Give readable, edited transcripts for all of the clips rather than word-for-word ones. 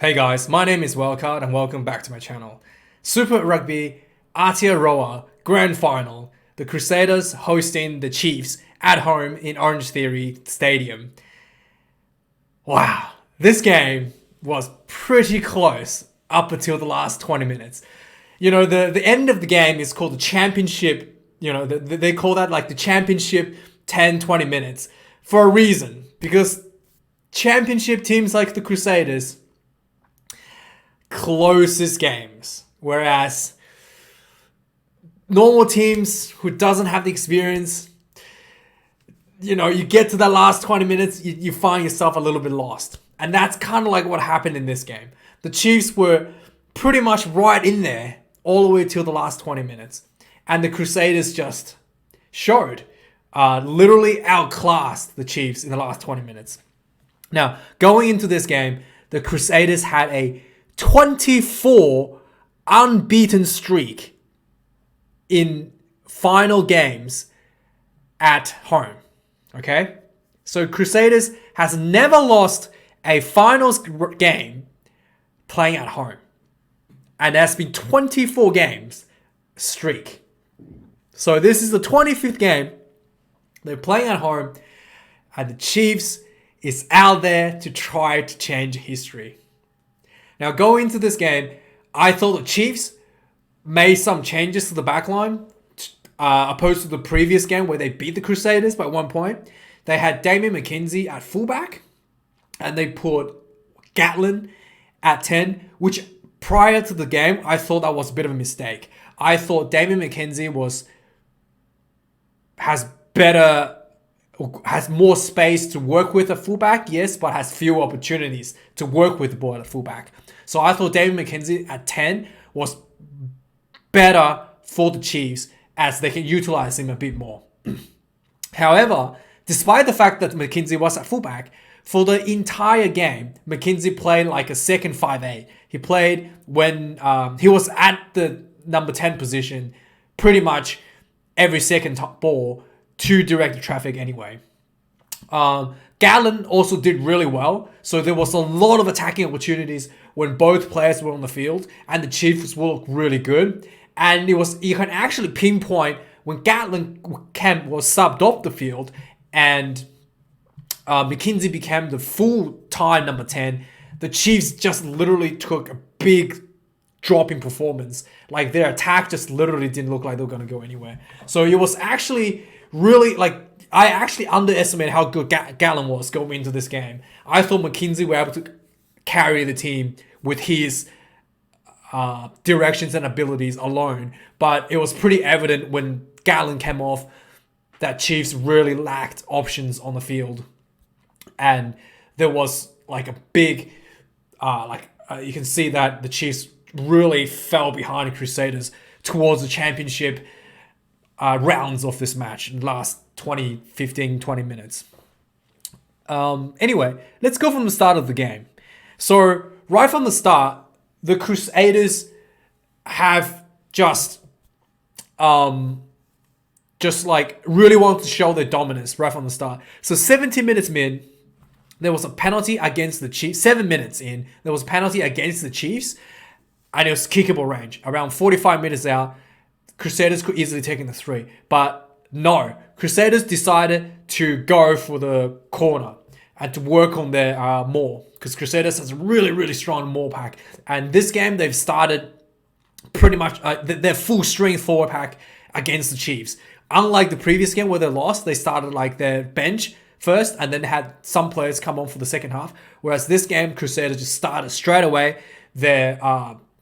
Hey guys, my name is Wildkard and welcome back to my channel. Super Rugby Aotearoa Grand Final. The Crusaders hosting the Chiefs at home in Orange Theory Stadium. Wow, this game was pretty close up until the last 20 minutes. You know, the end of the game is called the championship. You know, they call that like the championship 10-20 minutes for a reason. Because championship teams like the Crusaders closest games, whereas normal teams who doesn't have the experience, you know, you get to the last 20 minutes, you find yourself a little bit lost. And that's kind of like what happened in this game. The Chiefs were pretty much right in there all the way till the last 20 minutes. And the Crusaders just showed, literally outclassed the Chiefs in the last 20 minutes. Now, going into this game, the Crusaders had a 24 unbeaten streak in final games at home. Okay? So Crusaders has never lost a finals game playing at home. And that's been 24 games streak. So this is the 25th game. They're playing at home. And the Chiefs is out there to try to change history. Now, going into this game, I thought the Chiefs made some changes to the backline, opposed to the previous game where they beat the Crusaders by 1 point. They had Damian McKenzie at fullback, and they put Gatlin at 10, which prior to the game, I thought that was a bit of a mistake. I thought Damian McKenzie has more space to work with a fullback, yes, but has fewer opportunities to work with the ball at fullback. So I thought David McKenzie at 10 was better for the Chiefs as they can utilize him a bit more. However, despite the fact that McKenzie was at fullback, for the entire game, McKenzie played like a second 5'8". He played when he was at the number 10 position pretty much every second ball to direct the traffic anyway. Gatlin also did really well. So there was a lot of attacking opportunities when both players were on the field, and the Chiefs will look really good. And you can actually pinpoint when Gatlin was subbed off the field and McKenzie became the full-time number 10. The Chiefs just literally took a big drop in performance. Like their attack just literally didn't look like they were going to go anywhere. So it was actually really like, I actually underestimated how good Gatlin was going into this game. I thought McKenzie were able to carry the team with his directions and abilities alone. But it was pretty evident when Gatlin came off that Chiefs really lacked options on the field. And there was like a big, you can see that the Chiefs really fell behind the Crusaders towards the championship rounds of this match in the last 20 minutes. Anyway, let's go from the start of the game. So right from the start, the Crusaders have just like really wanted to show their dominance right from the start. So 70 minutes in, there was a penalty against the Chiefs. 7 minutes in, there was a penalty against the Chiefs, and it was kickable range. Around 45 minutes out, Crusaders could easily take in the 3. But no, Crusaders decided to go for the corner and to work on their maul. Because Crusaders has a really, really strong maul pack. And this game, they've started pretty much their full strength forward pack against the Chiefs. Unlike the previous game where they lost, they started like their bench first and then had some players come on for the second half. Whereas this game, Crusaders just started straight away their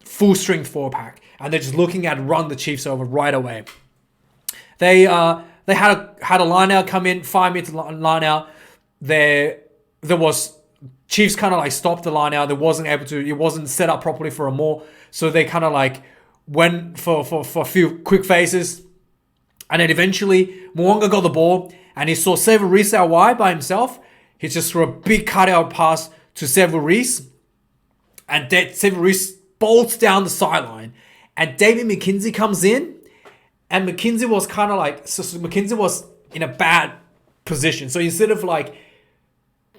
full strength forward pack. And they're just looking at run the Chiefs over right away. They had a line out come in, 5 minutes line out. There was Chiefs kind of like stopped the line out. It wasn't set up properly for a maul. So they kind of like went for a few quick phases. And then eventually Mwanga got the ball and he saw Sever Reese out wide by himself. He just threw a big cutout pass to Sever Reese. And Sever Reese bolts down the sideline. And David McKenzie comes in, and McKenzie was kind of like, so McKenzie was in a bad position. So instead of like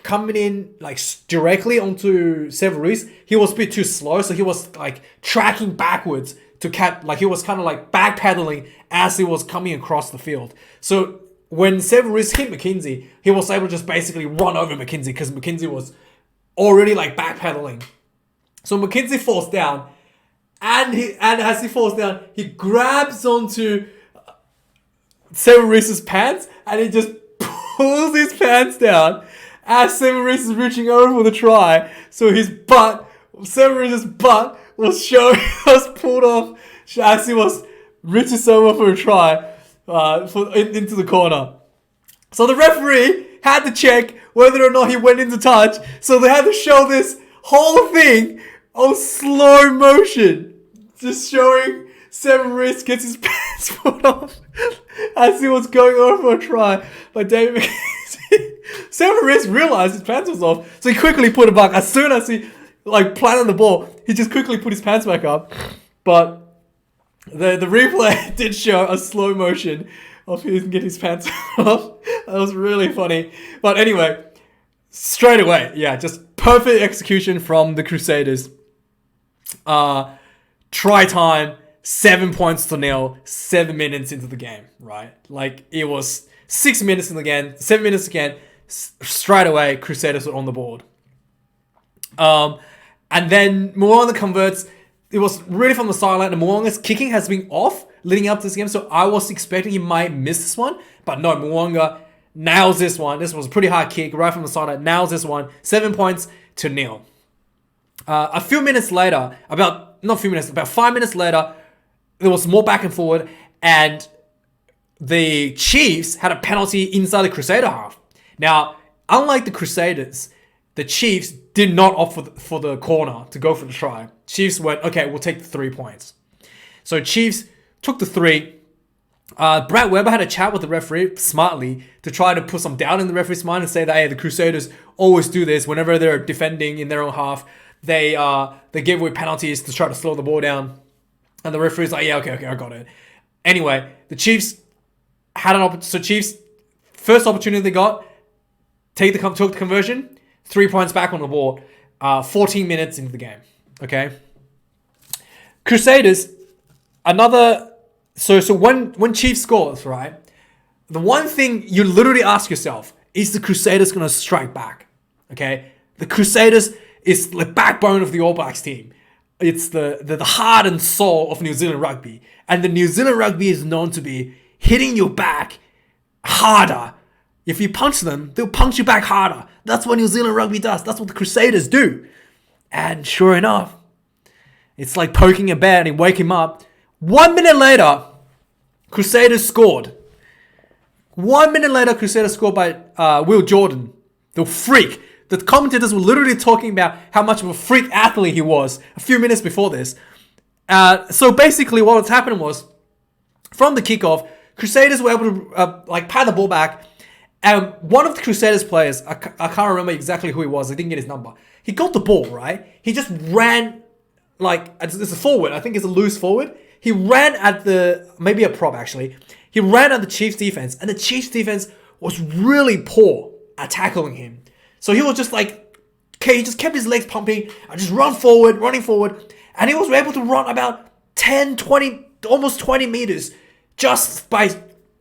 coming in like directly onto Severus, he was a bit too slow, so he was like tracking backwards to catch. Like he was kind of like backpedaling as he was coming across the field. So when Severus hit McKenzie, he was able to just basically run over McKenzie because McKenzie was already like backpedaling. So McKenzie falls down, and as he falls down, he grabs onto Severus's pants and he just pulls his pants down as Severus is reaching over for the try. So Severus's butt was pulled off as he was reaches over for a try into the corner. So the referee had to check whether or not he went into touch. So they had to show this whole thing on slow motion, just showing Severus gets his pants pulled off as he was going over for a try by David McKenzie. Severus realized his pants was off, so he quickly put it back. As soon as he planted the ball, he just quickly put his pants back up. But the replay did show a slow motion of him getting his pants off. That was really funny. But anyway, straight away, just perfect execution from the Crusaders. Try time, 7 points to nil, 7 minutes into the game, right? Like it was 6 minutes in the game, 7 minutes again, straight away, Crusaders were on the board. And then Mo'unga converts. It was really from the sideline, and Mo'unga's kicking has been off leading up to this game, so I was expecting he might miss this one, but no, Mo'unga nails this one. This was a pretty hard kick right from the sideline, nails this one, 7 points to nil. A few minutes later, about 5 minutes later, there was more back and forward, and the Chiefs had a penalty inside the Crusader half. Now, unlike the Crusaders, the Chiefs did not opt for the corner to go for the try. Chiefs went, okay, we'll take the 3 points. So Chiefs took the 3. Brad Weber had a chat with the referee smartly to try to put some doubt in the referee's mind and say that, hey, the Crusaders always do this whenever they're defending in their own half. They give away penalties to try to slow the ball down. And the referee's like, yeah, okay, I got it. Anyway, the Chiefs had an opportunity. So Chiefs, first opportunity they got, took the conversion, 3 points back on the board, 14 minutes into the game. Okay. Crusaders, so when Chiefs scores, right, the one thing you literally ask yourself, is the Crusaders going to strike back? Okay. The Crusaders is the backbone of the All Blacks team. It's the heart and soul of New Zealand rugby. And the New Zealand rugby is known to be hitting your back harder. If you punch them, they'll punch you back harder. That's what New Zealand rugby does. That's what the Crusaders do. And sure enough, it's like poking a bear and wake him up. 1 minute later, Crusaders scored. 1 minute later, Crusaders scored by Will Jordan, the freak. The commentators were literally talking about how much of a freak athlete he was a few minutes before this. So basically what was happening was, from the kickoff, Crusaders were able to pat the ball back. And one of the Crusaders players, I can't remember exactly who he was. I didn't get his number. He got the ball, right? He just ran it's a forward. I think it's a loose forward. He ran at maybe a prop actually. He ran at the Chiefs defense, and the Chiefs defense was really poor at tackling him. So he was just like, okay, he just kept his legs pumping and just running forward. And he was able to run about 10, 20, almost 20 meters just by,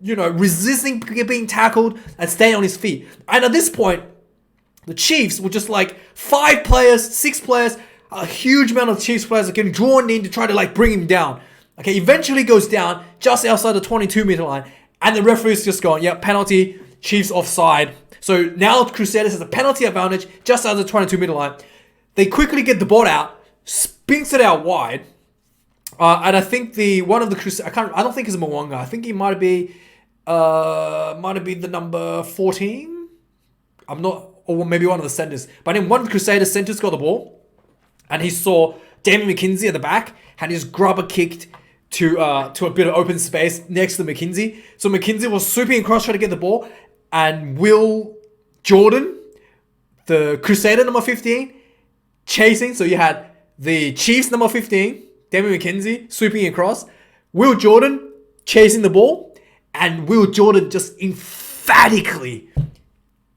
resisting being tackled and staying on his feet. And at this point, the Chiefs were just like 5 players, 6 players, a huge amount of Chiefs players are getting drawn in to try to bring him down. Okay, eventually goes down just outside the 22-meter line. And the referee's just going, penalty, Chiefs offside. So now Crusaders has a penalty advantage just outside the 22-meter line. They quickly get the ball out, spins it out wide. And I think one of the Crusaders, I don't think it's Mo'unga. I think he might be the number 14. I'm not, or maybe one of the centers. But then one of the Crusaders centers got the ball, and he saw Damien McKenzie at the back, and he just grubber kicked to a bit of open space next to McKenzie. So McKenzie was sweeping across trying to get the ball, and Will Jordan, the Crusader number 15, chasing. So you had the Chiefs number 15, Damien McKenzie, sweeping across, Will Jordan chasing the ball, and Will Jordan just emphatically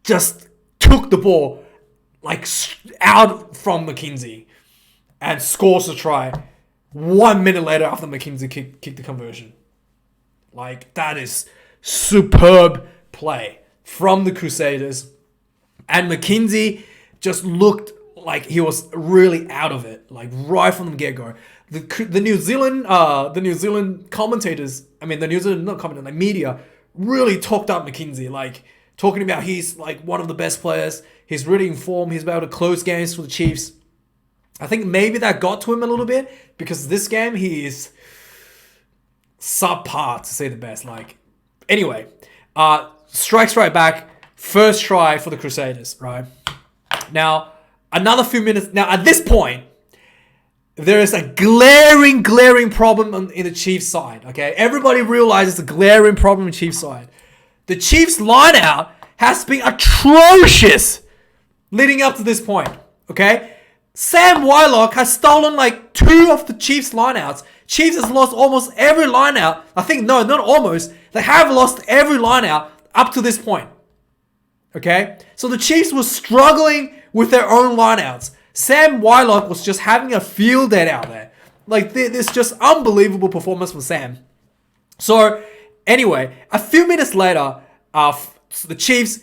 just took the ball like out from McKenzie and scores a try 1 minute later after McKenzie kicked the conversion. Like, that is superb play from the Crusaders. And McKenzie just looked like he was really out of it, like right from the get-go. The New Zealand commentators, like media, really talked up McKenzie, like talking about he's like one of the best players. He's really in form. He's able to close games for the Chiefs. I think maybe that got to him a little bit because this game he is subpar, to say the best. Like, anyway, strikes right back. First try for the Crusaders, right? Now, another few minutes. Now, at this point, there is a glaring problem in the Chiefs side, okay? Everybody realizes the glaring problem in the Chiefs side. The Chiefs line-out has been atrocious leading up to this point, okay? Sam Wildkard has stolen like 2 of the Chiefs line-outs. Chiefs has lost almost every line-out. I think, no, not almost. They have lost every line-out up to this point, okay? So the Chiefs were struggling with their own line-outs. Sam Wildkard was just having a field day out there. Like, this just unbelievable performance from Sam. So, anyway, a few minutes later, the Chiefs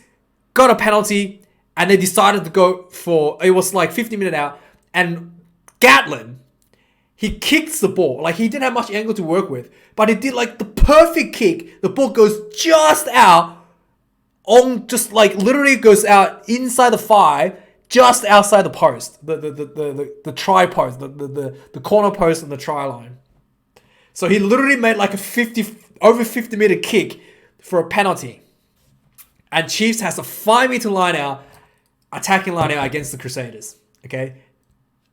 got a penalty and they decided to go for, it was like 50-minute out, and Gatlin, he kicks the ball. Like, he didn't have much angle to work with, but he did like the perfect kick. The ball goes just out, literally goes out inside the 5, just outside the post, the try post, the corner post and the try line. So he literally made like over 50-meter kick for a penalty. And Chiefs has a 5-meter line out, attacking line out against the Crusaders, okay?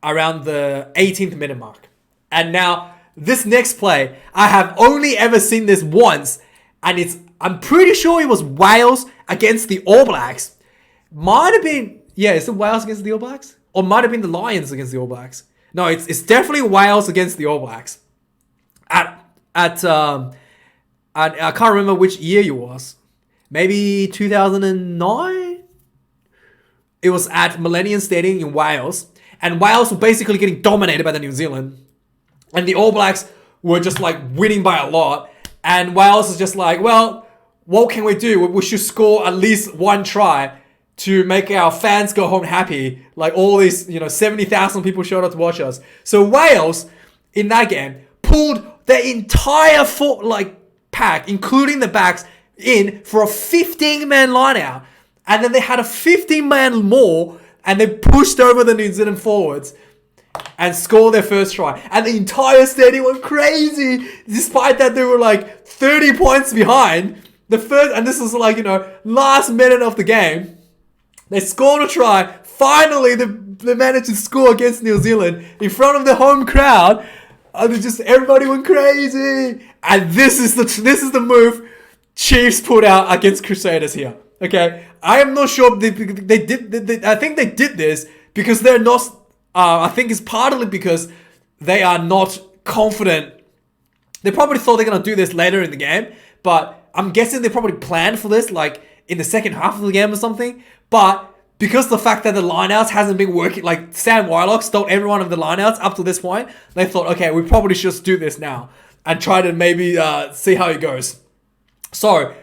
Around the 18th minute mark. And now, this next play, I have only ever seen this once, and I'm pretty sure it was Wales against the All Blacks. Might have been, is it Wales against the All Blacks? Or might have been the Lions against the All Blacks. No, it's definitely Wales against the All Blacks. I can't remember which year it was. Maybe 2009? It was at Millennium Stadium in Wales. And Wales were basically getting dominated by the New Zealand. And the All Blacks were just like winning by a lot. And Wales is just like, well, what can we do? We should score at least 1 try to make our fans go home happy. Like all these, 70,000 people showed up to watch us. So Wales, in that game, pulled their entire pack, including the backs, in for a 15-man line-out. And then they had a 15-man more, and they pushed over the New Zealand forwards and scored their first try. And the entire stadium went crazy, despite that they were like 30 points behind. And this was last minute of the game. They scored a try. Finally, they managed to score against New Zealand in front of the home crowd. And everybody went crazy. And this is the move Chiefs put out against Crusaders here. Okay, I am not sure they did. I think they did this because they're not. I think it's partly because they are not confident. They probably thought they're gonna do this later in the game, but I'm guessing they probably planned for this, like in the second half of the game or something. But because the fact that the lineouts hasn't been working, like Sam Wildkard stole every one of the lineouts up to this point, they thought, okay, we probably should just do this now and try to maybe see how it goes. So,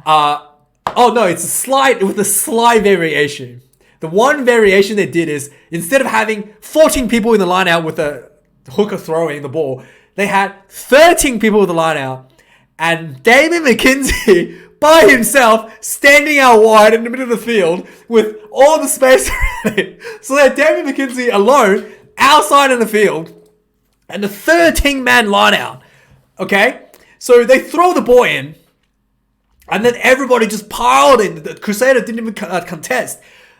it's a slight variation. The one variation they did is, instead of having 14 people in the line-out with a hooker throwing the ball, they had 13 people with the line-out, and Damien McKenzie by himself standing out wide in the middle of the field with all the space around it. So they had Damien McKenzie alone outside in the field and the 13-man line-out. Okay? So they throw the ball in, and then everybody just piled in. The Crusader didn't even contest.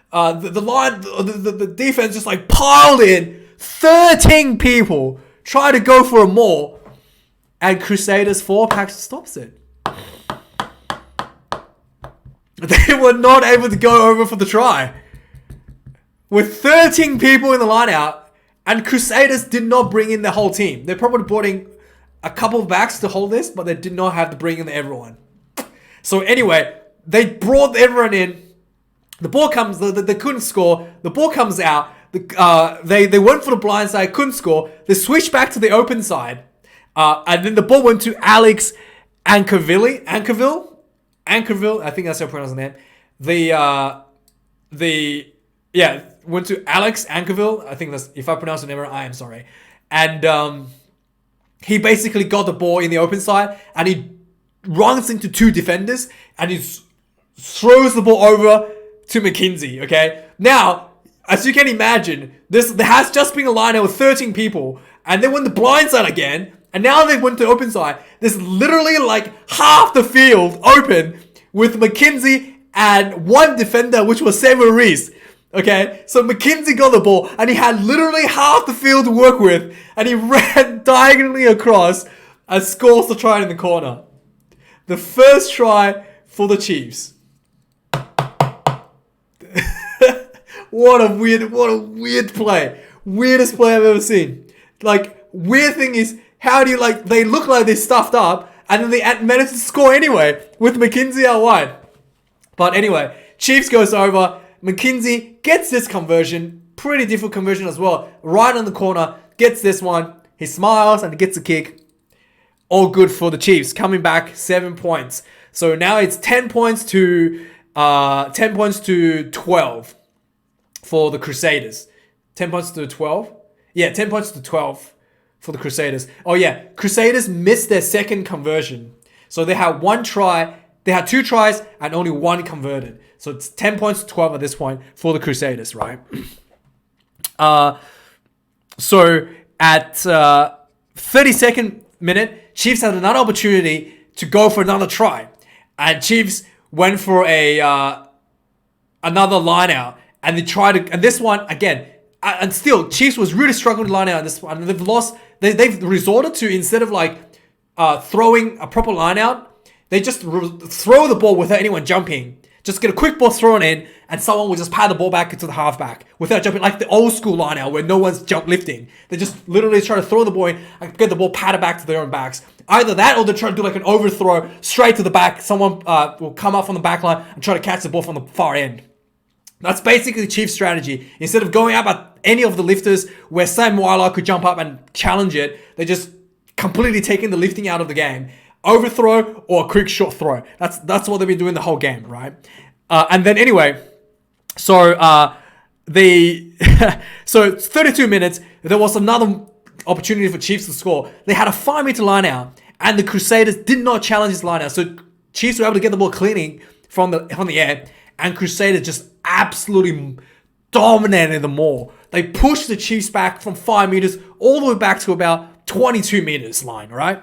The defense just piled in. 13 people try to go for a more, and Crusaders 4-pack stops it. They were not able to go over for the try. With 13 people in the line-out, and Crusaders did not bring in the whole team. They probably brought in a couple of backs to hold this, but they did not have to bring in everyone. So anyway, they brought everyone in. The ball comes, they couldn't score. The ball comes out. They went for the blind side, couldn't score. They switched back to the open side. And then the ball went to Alex Ankerville, I think that's how I pronounce the name. Went to Alex Ankerville. I think that's, if I pronounce the name right, I am sorry. And he basically got the ball in the open side and he runs into two defenders and he throws the ball over to McKenzie, okay? Now, as you can imagine, there has just been a line out with 13 people and they went the blind side again and now they went to the open side. There's literally like half the field open with McKenzie and one defender, which was Samuel Reese. Okay, so McKenzie got the ball and he had literally half the field to work with and he ran diagonally across and scores the try in the corner. The first try for the Chiefs. What a weird play. Weirdest play I've ever seen. Like, weird thing is, how do you, like, they look like they're stuffed up and then they managed to score anyway with McKenzie out wide. But anyway, Chiefs goes over. McKenzie gets this conversion, pretty difficult conversion as well, right on the corner, gets this one, he smiles and gets a kick. All good for the Chiefs, coming back 7 points. So now it's 10 points to 12 for the Crusaders. 10 points to 12? Yeah, 10 points to 12 for the Crusaders. Oh yeah, Crusaders missed their second conversion. So they had one try, they had two tries and only one converted. So it's 10 points to 12 at this point for the Crusaders, right? So at 32nd minute, Chiefs had another opportunity to go for another try. And Chiefs went for another line out. And they tried to, and this one, again, and still, Chiefs was really struggling to line out this one. And they've lost, they've resorted to, instead of like throwing a proper line out, they just throw the ball without anyone jumping. Just get a quick ball thrown in and someone will just pad the ball back into the halfback without jumping, like the old school line out where no one's lifting. They just literally try to throw the ball in and get the ball padded back to their own backs. Either that or they try to do like an overthrow straight to the back. Someone will come up from the back line and try to catch the ball from the far end. That's basically the Chiefs' strategy. Instead of going up at any of the lifters where Sam Weiler could jump up and challenge it, they just completely taking the lifting out of the game. Overthrow or a quick short throw. That's what they've been doing the whole game, right? And then anyway, so so 32 minutes, there was another opportunity for Chiefs to score. They had a 5-meter line out, and the Crusaders did not challenge this line out. So Chiefs were able to get the ball cleaning from the air, and Crusaders just absolutely dominated them all. They pushed the Chiefs back from 5 meters all the way back to about 22 meters line, right?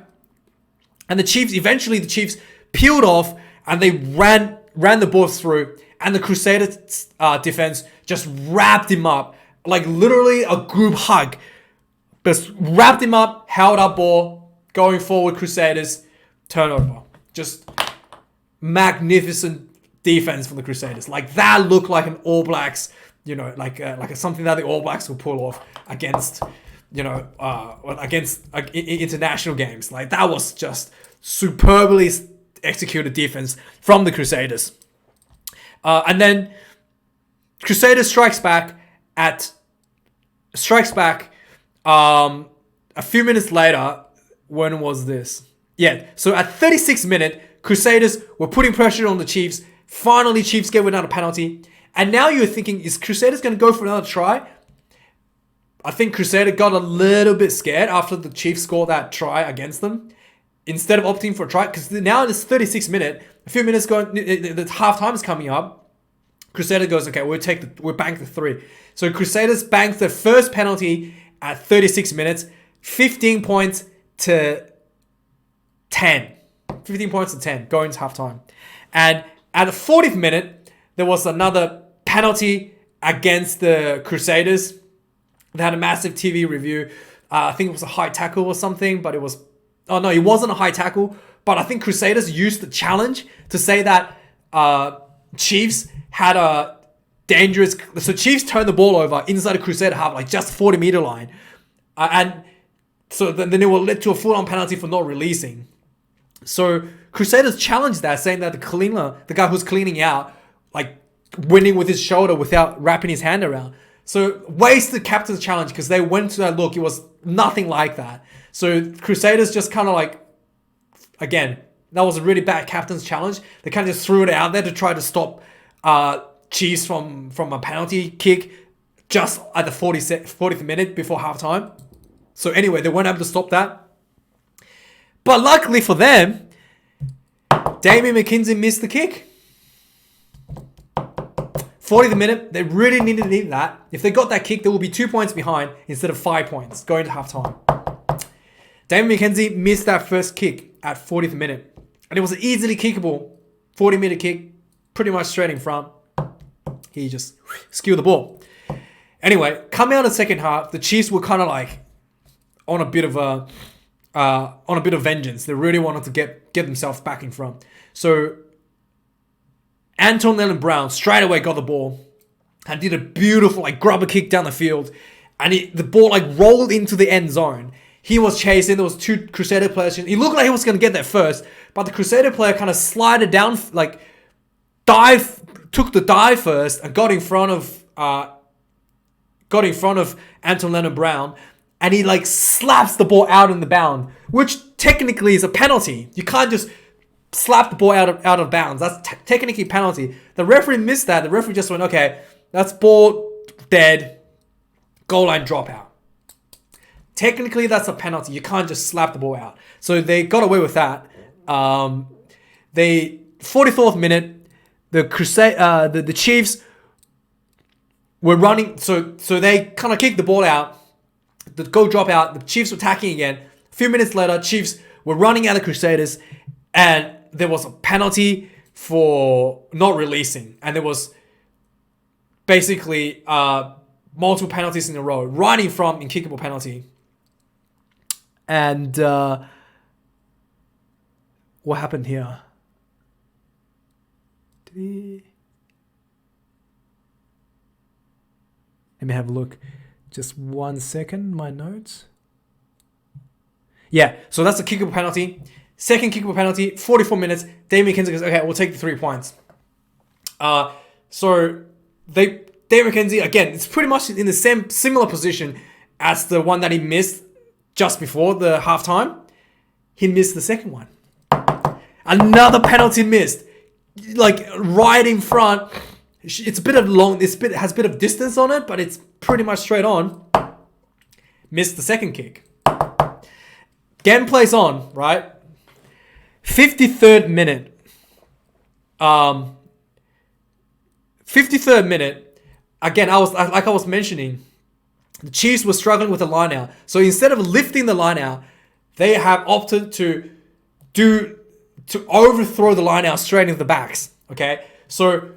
And eventually the Chiefs peeled off and they ran the ball through, and the Crusaders defense just wrapped him up, like literally a group hug. Just wrapped him up, held up ball, going forward Crusaders, turnover. Just magnificent defense from the Crusaders. Like that looked like an All Blacks, like something that the All Blacks will pull off against international games. Like that was just superbly executed defense from the Crusaders. And then Crusaders strikes back a few minutes later. When was this? Yeah, so at 36th minute, Crusaders were putting pressure on the Chiefs. Finally, Chiefs get another penalty. And now you're thinking, is Crusaders going to go for another try? I think Crusader got a little bit scared after the Chiefs scored that try against them. Instead of opting for a try, because now it's 36th minute, a few minutes going, the half time is coming up. Crusader goes, okay, we'll bank the 3. So Crusaders banks their first penalty at 36 minutes, 15 points to 10. 15 points to 10 going to halftime. And at the 40th minute, there was another penalty against the Crusaders. They had a massive TV review. I think it was a high tackle or something, but it wasn't a high tackle. But I think Crusaders used the challenge to say that Chiefs had a dangerous... So Chiefs turned the ball over inside the Crusader half, like just 40-meter line. And so then it will lead to a full-on penalty for not releasing. So Crusaders challenged that, saying that the guy who's cleaning out, like winning with his shoulder without wrapping his hand around. So wasted captain's challenge because they went to that look. It was nothing like that. So Crusaders just kind of like, again, that was a really bad captain's challenge. They kind of just threw it out there to try to stop Chiefs from a penalty kick just at the 40th minute before halftime. So anyway, they weren't able to stop that. But luckily for them, Damian McKenzie missed the kick. 40th minute, they really needed that. If they got that kick, they would be 2 points behind instead of 5 points going to halftime. Damian McKenzie missed that first kick at 40th minute. And it was an easily kickable 40-meter kick, pretty much straight in front. He just skewed the ball. Anyway, coming out of the second half, the Chiefs were kind of like on a bit of vengeance. They really wanted to get themselves back in front. So Anton Lennon-Brown straight away got the ball and did a beautiful like grubber kick down the field, and the ball like rolled into the end zone. He was chasing. There was 2 Crusader players. He looked like he was going to get there first, but the Crusader player kind of slided down, like took the dive first and got in front of Anton Lennon-Brown, and he like slaps the ball out in the bound, which technically is a penalty. You can't just slap the ball out of bounds. That's technically penalty. The referee missed that. The referee just went, okay, that's ball dead, goal line dropout. Technically, that's a penalty. You can't just slap the ball out. So they got away with that. 44th minute, the Chiefs were running. So they kind of kicked the ball out. The goal drop out. The Chiefs were attacking again. A few minutes later, Chiefs were running at the Crusaders, and there was a penalty for not releasing. And there was basically multiple penalties in a row, right in front in kickable penalty. And what happened here? Let me have a look. Just 1 second, my notes. Yeah, so that's a kickable penalty. Second kickable penalty, 44 minutes. Damian McKenzie goes, okay, we'll take the 3 points. So Damian McKenzie, again, it's pretty much in the similar position as the one that he missed just before the halftime. He missed the second one. Another penalty missed. Like right in front. It's a bit of has a bit of distance on it, but it's pretty much straight on. Missed the second kick. Game plays on, right? 53rd minute. 53rd minute. Again, I was mentioning, the Chiefs were struggling with the line out. So instead of lifting the line out, they have opted to overthrow the line out straight into the backs. Okay? So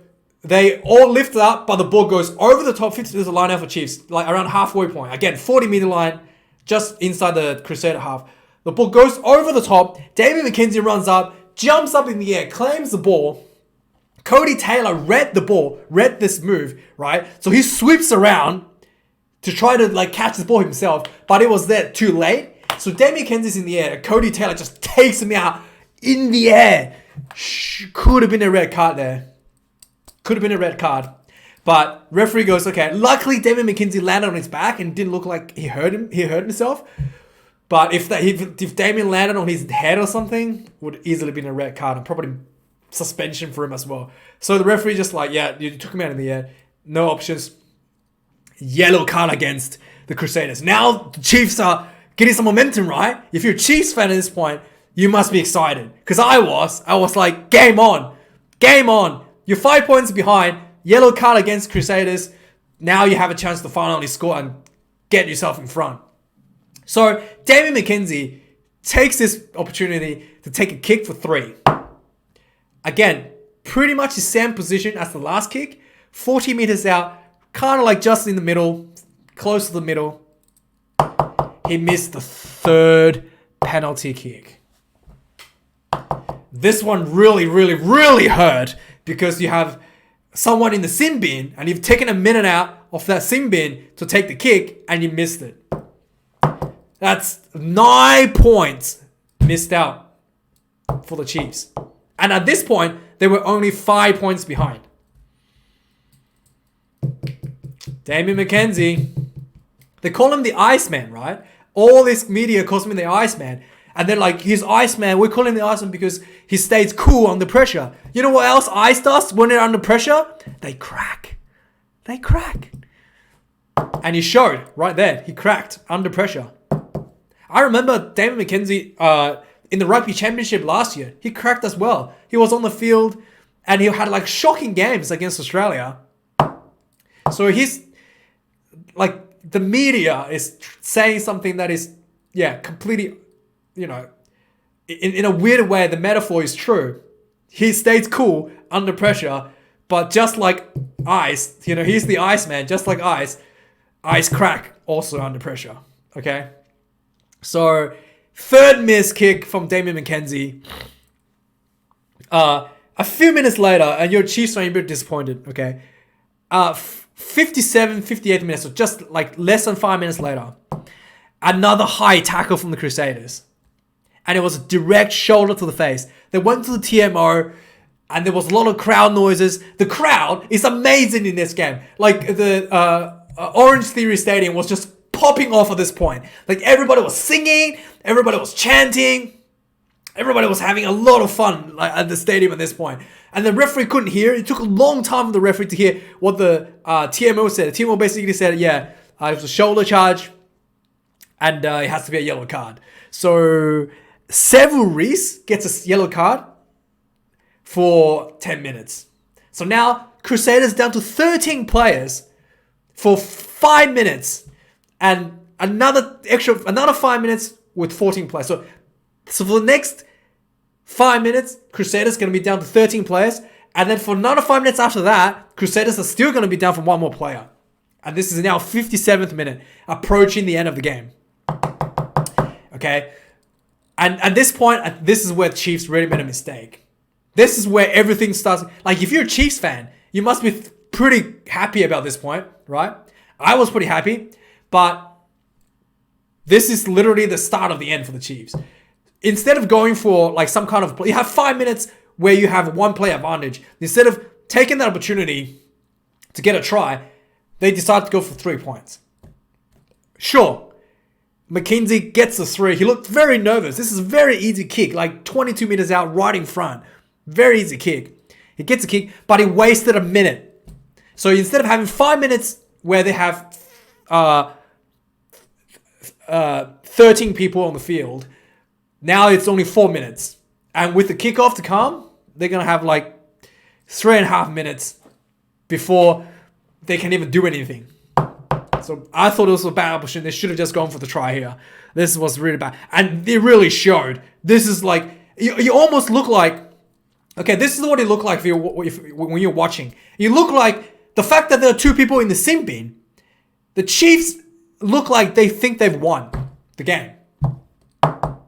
they all lift it up, but the ball goes over the top 50. There's a line out for Chiefs, like around halfway point. Again, 40-meter line, just inside the Crusader half. The ball goes over the top. Damian McKenzie runs up, jumps up in the air, claims the ball. Cody Taylor read this move, right? So he sweeps around to try to like catch the ball himself, but it was there too late. So Damian McKenzie's in the air, and Cody Taylor just takes him out in the air. Could have been a red card there. Could have been a red card. But referee goes, okay. Luckily, Damian McKenzie landed on his back and didn't look like he hurt himself. But if Damian landed on his head or something, would easily been a red card and probably suspension for him as well. So the referee just like, yeah, you took him out in the air. No options. Yellow card against the Crusaders. Now the Chiefs are getting some momentum, right? If you're a Chiefs fan at this point, you must be excited. Because I was like, game on. Game on. You're 5 points behind. Yellow card against Crusaders. Now you have a chance to finally score and get yourself in front. So Damian McKenzie takes this opportunity to take a kick for 3. Again, pretty much the same position as the last kick. 40 meters out, kind of like just in the middle, close to the middle. He missed the 3rd penalty kick. This one really, really, really hurt because you have someone in the sin bin and you've taken a minute out of that sin bin to take the kick and you missed it. That's 9 points missed out for the Chiefs. And at this point, they were only 5 points behind. Damien McKenzie. They call him the Iceman, right? All this media calls him the Iceman. And they're like, he's Iceman. We call him the Iceman because he stays cool under pressure. You know what else ice does when they're under pressure? They crack. They crack. And he showed right there. He cracked under pressure. I remember Damien McKenzie in the Rugby Championship last year. He cracked as well. He was on the field and he had like shocking games against Australia. So he's like, the media is saying something that is, completely, in a weird way, the metaphor is true. He stays cool under pressure, but just like ice, he's the Iceman, just like ice crack also under pressure, okay? So, third missed kick from Damien McKenzie. A few minutes later, and your Chiefs are a bit disappointed, okay? 57, 58 minutes, so just like less than 5 minutes later, another high tackle from the Crusaders. And it was a direct shoulder to the face. They went to the TMO, and there was a lot of crowd noises. The crowd is amazing in this game. Like, the Orange Theory Stadium was just popping off at this point. Like, everybody was singing, everybody was chanting, everybody was having a lot of fun at the stadium at this point. And the referee couldn't hear. It took a long time for the referee to hear what the TMO said. The TMO basically said, it was a shoulder charge, and it has to be a yellow card. So, Several Reese gets a yellow card for 10 minutes. So now, Crusaders down to 13 players for 5 minutes, and another 5 minutes with 14 players. So for the next 5 minutes, Crusaders going to be down to 13 players. And then for another 5 minutes after that, Crusaders are still going to be down for one more player. And this is now 57th minute, approaching the end of the game. Okay? And at this point, this is where the Chiefs really made a mistake. This is where everything starts. Like, if you're a Chiefs fan, you must be pretty happy about this point, right? I was pretty happy. But this is literally the start of the end for the Chiefs. Instead of going for like some kind of, you have 5 minutes where you have one play advantage. Instead of taking that opportunity to get a try, they decide to go for 3 points. Sure, McKenzie gets the 3. He looked very nervous. This is a very easy kick, like 22 meters out, right in front. Very easy kick. He gets a kick, but he wasted a minute. So instead of having 5 minutes where they have 13 people on the field, now it's only 4 minutes. And with the kickoff to come, they're going to have like 3.5 minutes before they can even do anything. So I thought it was a bad option. They should have just gone for the try here. This was really bad. And it really showed. This is like, you almost look like, okay, this is what it looked like when you're watching. You look like the fact that there are 2 people in the sin bin, the Chiefs look like they think they've won the game.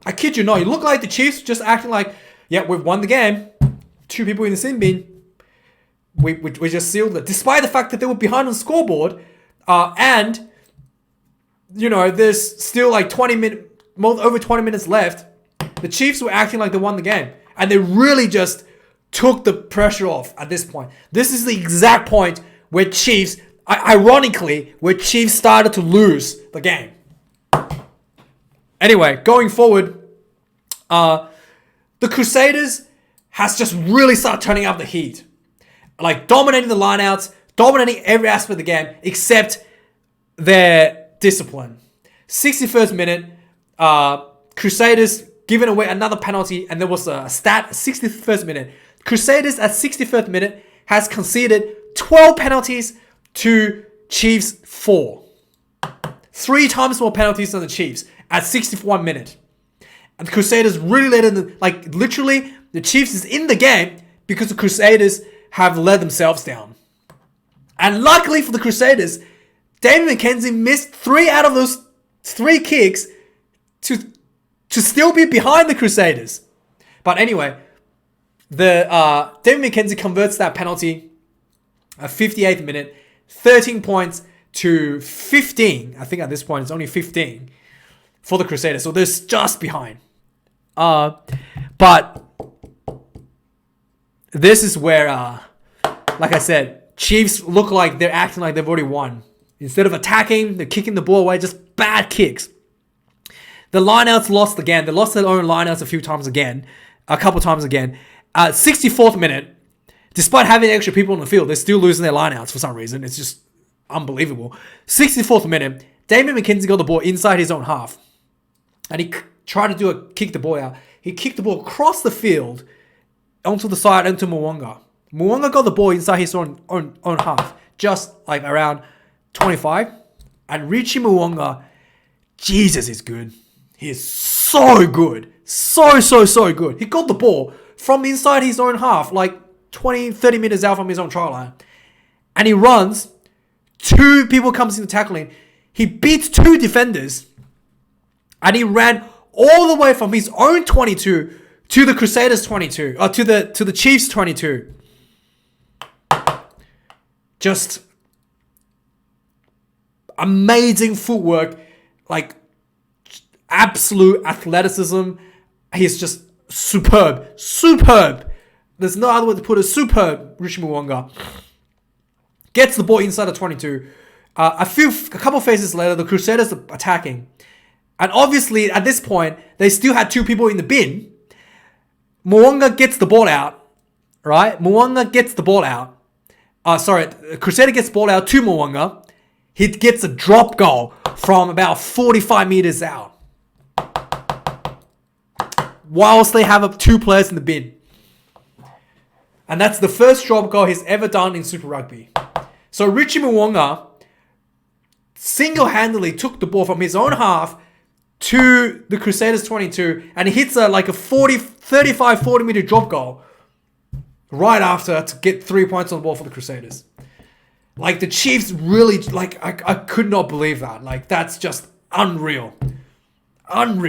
I kid you not. You look like the Chiefs just acting like, yeah, we've won the game. 2 people in the sin bin. We just sealed it. Despite the fact that they were behind on the scoreboard, and, there's still like over 20 minutes left. The Chiefs were acting like they won the game. And they really just took the pressure off at this point. This is the exact point where Chiefs, ironically, where Chiefs started to lose the game. Anyway, going forward, the Crusaders has just really started turning up the heat. Like dominating the lineouts, dominating every aspect of the game except their discipline. 61st minute, Crusaders giving away another penalty, and there was a stat, 61st minute. Crusaders at 61st minute has conceded 12 penalties to Chiefs 4. 3 times more penalties than the Chiefs at 61 minute. And the Crusaders really let in, literally, the Chiefs is in the game because the Crusaders have let themselves down. And luckily for the Crusaders, Damien McKenzie missed 3 out of those 3 kicks to still be behind the Crusaders. But anyway, the Damien McKenzie converts that penalty at 58th minute, 13 points to 15. I think at this point it's only 15 for the Crusaders. So they're just behind. But this is where, like I said, Chiefs look like they're acting like they've already won. Instead of attacking, they're kicking the ball away, just bad kicks. The lineouts lost again. They lost their own lineouts a couple times again. 64th minute, despite having extra people on the field, they're still losing their lineouts for some reason. It's just unbelievable. 64th minute, Damian McKenzie got the ball inside his own half. And he tried to kick the ball out. He kicked the ball across the field onto the side into Mwanga. Mwanga got the ball inside his own half, just like around 25. And Richie Mwanga, Jesus, is good. He is so good. So good. He got the ball from inside his own half, like 20, 30 meters out from his own try line. And he runs. 2 people comes in tackling. He beats 2 defenders. And he ran all the way from his own 22 to the Crusaders 22. Or to the Chiefs 22. Just amazing footwork. Like absolute athleticism. He's just superb. There's no other way to put it. Superb, Richie Mwanga. Gets the ball inside the 22. A couple phases later, the Crusaders are attacking. And obviously, at this point, they still had 2 people in the bin. Mwanga gets the ball out. Right? Mwanga gets the ball out. Crusader gets the ball out to Mwanga. He gets a drop goal from about 45 meters out. Whilst they have 2 players in the bin. And that's the first drop goal he's ever done in Super Rugby. So Richie Mwanga single-handedly took the ball from his own half to the Crusaders 22 and he hits a 35-40 meter drop goal right after to get 3 points on the ball for the Crusaders. Like the Chiefs really, I could not believe that. Like that's just unreal. How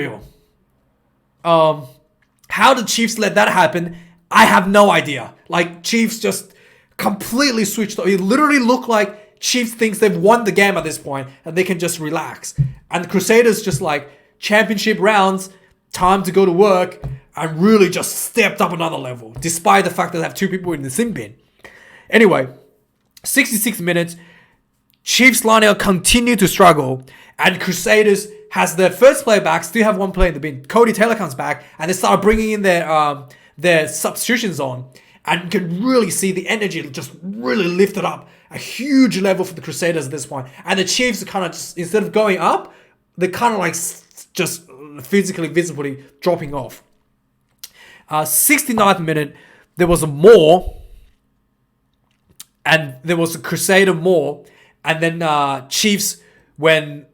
the Chiefs let that happen, I have no idea. Like Chiefs just completely switched off. It literally looked like Chiefs thinks they've won the game at this point and they can just relax. And the Crusaders just championship rounds, time to go to work and really just stepped up another level, despite the fact that they have 2 people in the sin bin. Anyway, 66 minutes, Chiefs lineout continue to struggle and Crusaders has their first player back, still have 1 player in the bin. Cody Taylor comes back and they start bringing in their substitutions on and you can really see the energy just really lifted up a huge level for the Crusaders at this point. And the Chiefs are kind of just, instead of going up, they're kind of just physically, visibly dropping off. 69th minute, there was a maul and there was a Crusader maul and then Chiefs when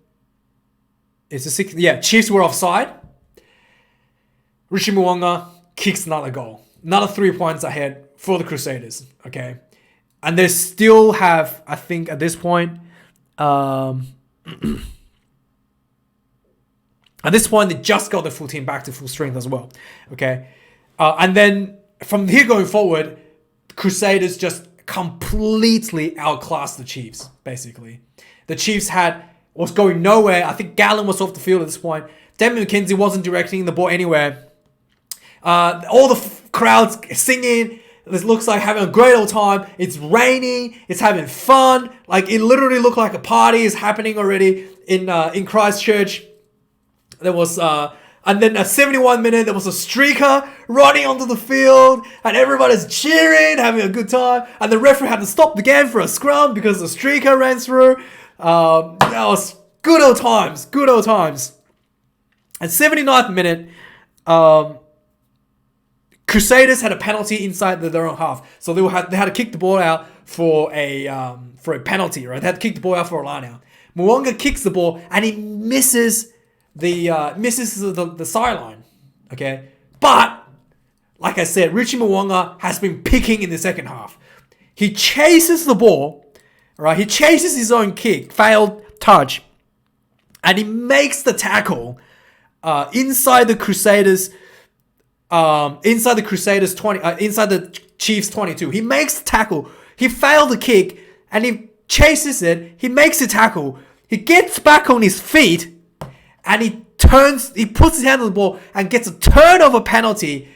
Chiefs were offside. Richie Mwanga kicks another goal. Another 3 points ahead for the Crusaders. Okay. And they still have, I think at this point, at this point, they just got the full team back to full strength as well. Okay. And then from here going forward, Crusaders just completely outclassed the Chiefs, basically. The Chiefs was going nowhere. I think Gallen was off the field at this point. Damian McKenzie wasn't directing the ball anywhere. All the crowds singing. This looks like having a great old time. It's raining. It's having fun. Like it literally looked like a party is happening already in Christchurch. There was and then at 71 minute there was a streaker running onto the field and everybody's cheering, having a good time. And the referee had to stop the game for a scrum because the streaker ran through. That was good old times. Good old times. At 79th minute, Crusaders had a penalty inside their own half, so they had to kick the ball out for a penalty, right? They had to kick the ball out for a line out. Mwanga kicks the ball and he misses the sideline. Okay, but like I said, Richie Mwanga has been picking in the second half. He chases the ball, right? He chases his own kick, failed touch, and he makes the tackle inside the Crusaders. Inside the Chiefs 22. He makes the tackle. He failed the kick and he chases it. He makes the tackle. He gets back on his feet and he puts his hand on the ball and gets a turnover penalty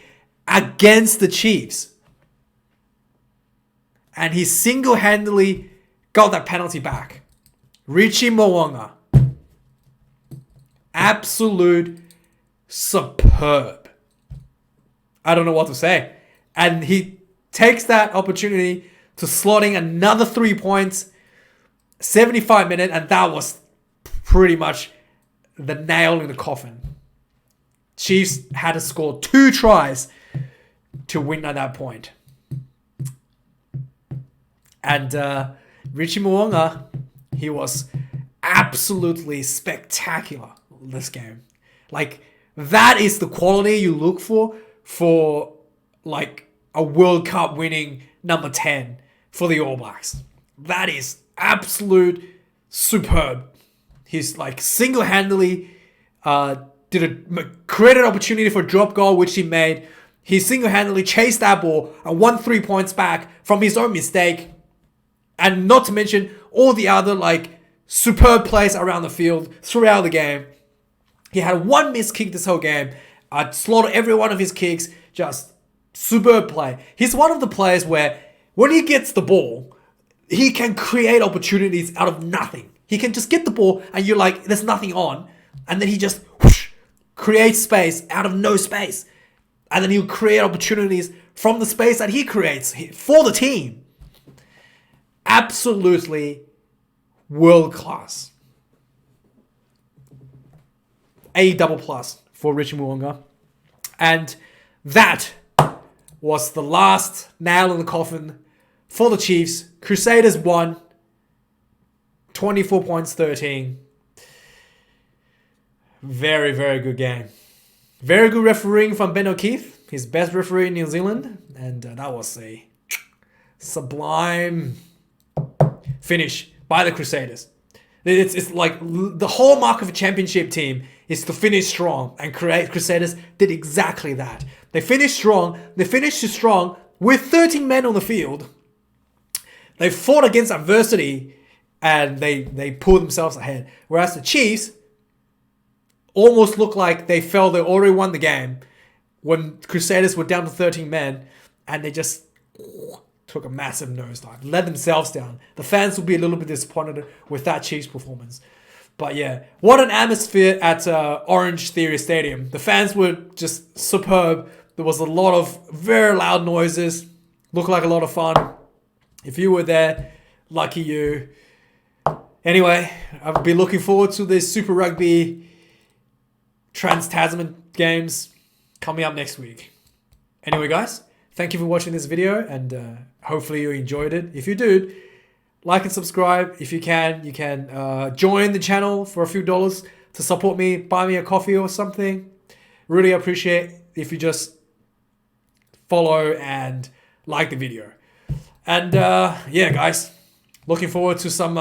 against the Chiefs. And he single-handedly got that penalty back. Richie Mo'unga. Absolute superb. I don't know what to say. And he takes that opportunity to slot in another 3 points, 75 minutes, and that was pretty much the nail in the coffin. Chiefs had to score 2 tries to win at that point. And Richie Mo'unga, he was absolutely spectacular this game. Like, that is the quality you look for like a World Cup winning number 10 for the All Blacks. That is absolute superb. He's like single-handedly created an opportunity for a drop goal, which he made. He single-handedly chased that ball and won 3 points back from his own mistake. And not to mention all the other like superb plays around the field throughout the game. He had 1 missed kick this whole game. I'd slaughter every one of his kicks. Just superb play. He's one of the players where when he gets the ball, he can create opportunities out of nothing. He can just get the ball and you're like, there's nothing on. And then he just whoosh, creates space out of no space. And then he'll create opportunities from the space that he creates for the team. Absolutely world class. A double plus for Richie Mo'unga. And that was the last nail in the coffin for the Chiefs. Crusaders won 24 points, 13. Very, very good game. Very good refereeing from Ben O'Keefe, his best referee in New Zealand. And that was a sublime finish by the Crusaders. It's like the hallmark of a championship team is to finish strong, and Crusaders did exactly that. They finished strong. They finished strong with 13 men on the field. They fought against adversity, and they pulled themselves ahead. Whereas the Chiefs almost looked like they felt they already won the game when Crusaders were down to 13 men, and they just took a massive nosedive, let themselves down. The fans will be a little bit disappointed with that Chiefs performance. But yeah, what an atmosphere at Orange Theory Stadium. The fans were just superb. There was a lot of very loud noises. Looked like a lot of fun. If you were there, lucky you. Anyway, I'll be looking forward to the Super Rugby Trans-Tasman games coming up next week. Anyway, guys, thank you for watching this video, and hopefully you enjoyed it. If you did, like and subscribe. If you can join the channel for a few dollars to support me, buy me a coffee or something. Really appreciate if you just follow and like the video. And yeah, guys, looking forward to some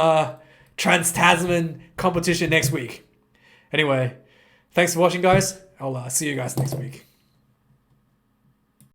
Trans-Tasman competition next week. Anyway, thanks for watching, guys. I'll see you guys next week.